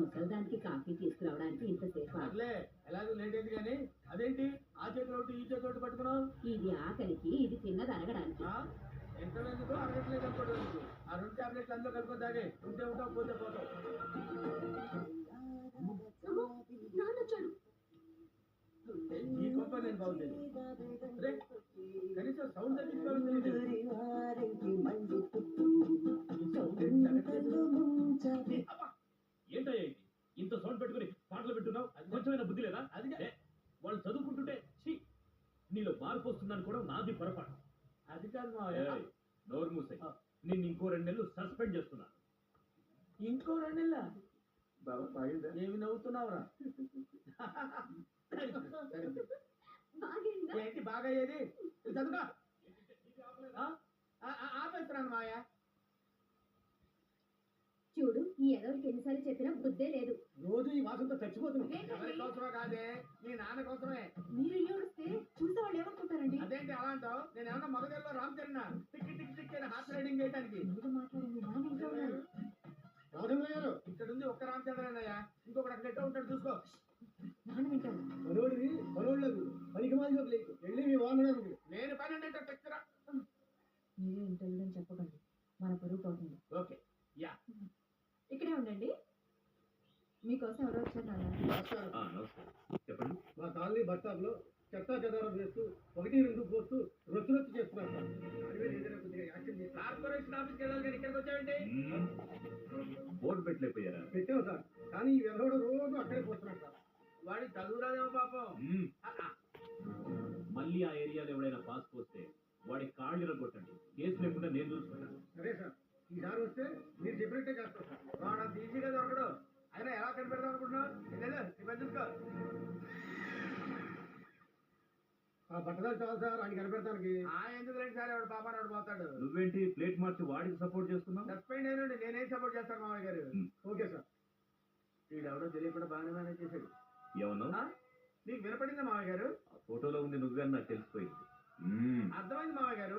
ముసలిదానికి coffee తీసుకురావడానికి ఇంతసేపు అట్లే ఎలాగో లేట్ అయింది కానీ అదేంటి ఆ చేతులు ఒకటి ఈ చేతులు ఒకటి పట్టుకున్నావు ఇది ఆకలికి ఇది తిన్నది అరగడానికి ఎంత ఎందుకు అరగట్లేదు అనుకోవడం ఎందుకు ఆ 2 టాబ్లెట్లు అందులో కలుపుకొని తాగే ఉంటే ఉంటావు పోతే పోతావు ఈ గొప్ప నేను బాగుంది రే కనీసం సౌండ్ తగ్గించుకోవాలి ఏంటయ్యా ఇది ఇంత సౌండ్ పెట్టుకుని పాటలు పెట్టున్నావు కొంచెమైనా బుద్ధి లేదా అది వాళ్ళు చదువుకుంటుంటే ఛీ నీలో మార్పు వస్తుందని కూడా నాది పొరపాటు. అది కాదు మా నోరు మూసాయి నేను ఇంకో 2 నెలలు సస్పెండ్ చేస్తున్నాను. ఇంకో 2 నెలల ఏమి నవ్వుతున్నావురా ఏంటి బాగా అయ్యేది చదువుగా ఆపేస్తున్నాను మాయా చూడు ఈ ఎదవరికి ఎన్నిసార్లు చెప్పినా బుద్ధే లేదు. రోజు ఈ వాసంతో చచ్చిపోతున్నావు ఎవరి కోసమే కాదే నీ నాన్న కోసమే. మీరు ఏడుస్తే చూసే వాళ్ళు ఏమనుకుంటారండి? అదేంటి అలా అంటావు? నేను ఏమన్నా మగదల్లో Ram Charan tick tick tick అని హార్స్ రైడింగ్ చేయడానికి మాట్లాడింది నాన్న ఇంట్లో ఉన్నారు. ఇక్కడ ఉంది ఒక్క రామ్ చరణ్ అయ్యా ఇంకొకటి అక్కడ ఎట్టో ఉంటాడు చూసుకో. నాన్న వింటాడు. మనోళ్ళకు పనికి మాలి వెళ్ళి మీ వాహనానికి నేను పని అంటే టెక్కరా మీరే ఇంట్లో చెప్పకండి మన పరువు పోతుంది. ఓకే యా ఇక్కడే ఉండండి. మీకోసం ఎవరో వచ్చారు నాన్న. నమస్కారం చెప్పండి. మా కాలనీ బస్ స్టాప్ లో చెత్తా చెదారం చేస్తూ 1-2 పోస్తూ రొచ్చు చేస్తున్నారు కార్పొరేషన్ ఆఫీస్కి వెళ్ళాలి కానీ ఇక్కడికి వచ్చామండి. బోర్డు పెట్టలేకపోయారా? పెట్టావు సార్ కానీ ఈ వెళ్ళోడు రోజు అక్కడే పోతున్నాడు సార్. వాడి చదువురాదేమో పాపం. మళ్ళీ ఆ ఏరియాలో ఎవడైనా పాస్ పోస్తే వాడి కాళ్ళు కొట్టండి. కేసు లేకుండా నేను చూసుకుంటాను. సరే సార్ ఈసారి వస్తే మీరు చెప్పినట్టే చేస్తాం సార్. వాడు అంత ఈజీగా దొరకడు. అయినా ఎలా కనిపెడదాం అనుకుంటున్నావు? లేదు ఇవన్నీ చూసుకో. ఆ బట్టదాలు చాలు సార్ ఆయన కనిపెడతానికి. ఎందుకు లేదు సార్ ఎవడు పాప వాడు పోతాడు. నువ్వేంటి ప్లేట్ మార్చి వాడికి సపోర్ట్ చేస్తున్నావు? సస్పెండ్ అయినండి నేనేం సపోర్ట్ చేస్తాను మామయ్య గారు. ఓకే సార్ వీడెవడో తెలియకుండా బాగానే మేనేజ్ చేశాడు. ఏమన్నా నీకు వినపడిందా మామయ్య గారు? ఫోటోలో ఉంది నువ్వే నాకు తెలిసిపోయింది. అర్థమైంది మామయ్య గారు.